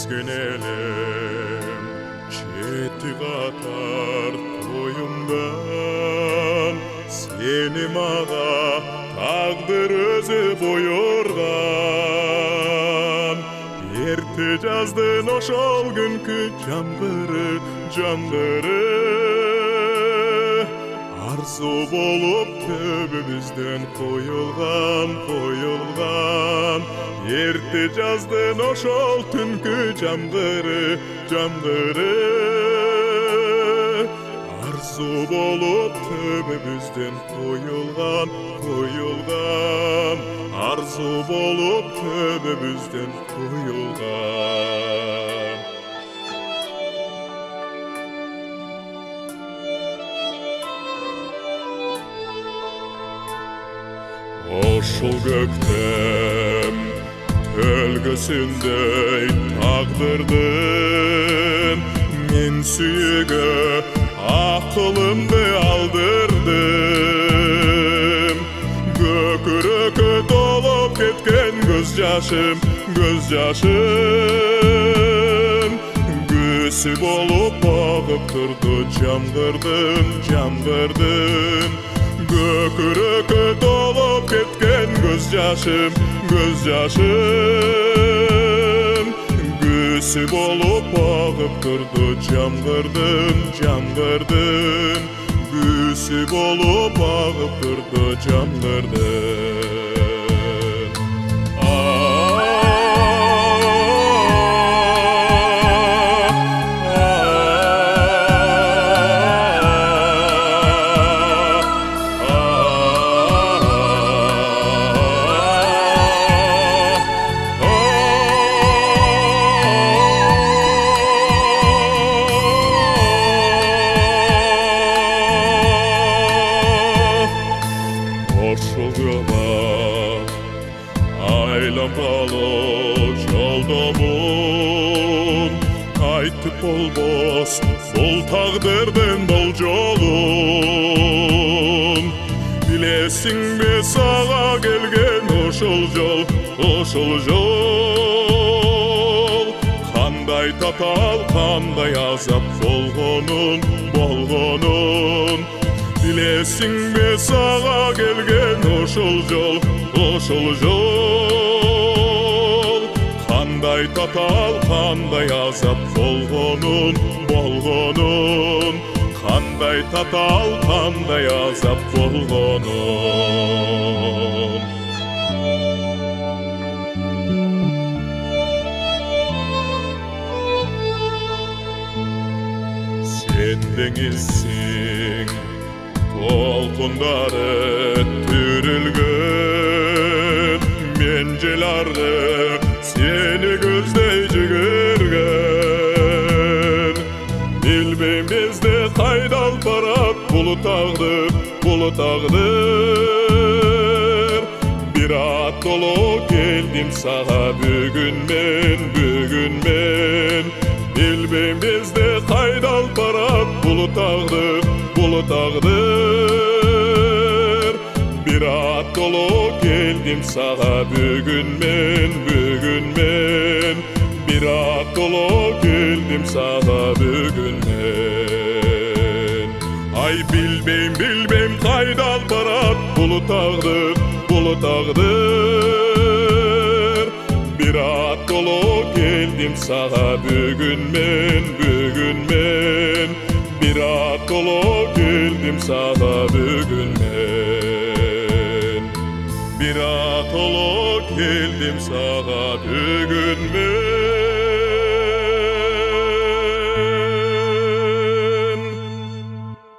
өскен элем жети катар тоюмдан сени мага тагдыр өзү буйрган. Эрте жаздын ошол күнкү жамгыры арзу болуп төбөбүздөн коюлган. Эрте жаздын ошол түнкү жамгыры арзу болуп төбөбүздөн коюлган. Арзу болуп төбөбүздөн коюлган. Ошол көктем өлгөсүндөй тагдырдын мен сүйүүгө акылымды алдырдым. Көкүрөккө толуп кеткен көз жашым күсү болуп багып турду жамгырдын. Көкүрөккө толуп кеткен көз жашым күсү болуп багып турду жамгырдын. Күсү болуп багып турду жамгырдын. Ошол жолго айланбалы жолдомун айтып болбос бул тагдырдын болжолун. Билесиңби сага келген ошол жол кандай татаал, кандай азап болгонун. Билесиңби сага келген ошол жол кандай татаал, кандай азап болгонун. Кандай татаал, кандай азап болгонун. Сен деңизсиң толкундары түрүлгөн, мен жел аргы сени көздөй жүгүргөн. Билбейм бизди кайда алып барат бул тагдыр. Бир аттолуп келдим сага бүгүн мен. Билбейм бизди кайда алып барат бул тагдыр. Бир аттолуп келдим сага бүгүн мен. Бир аттолуп келдим сага бүгүн мен. Ай билбейм кайда алып барат бул тагдыр. Бир аттолуп келдим сага бүгүн мен. Бир аттолуп келдим сага бүгүн мен. Бир аттолуп келдим сага бүгүн мен.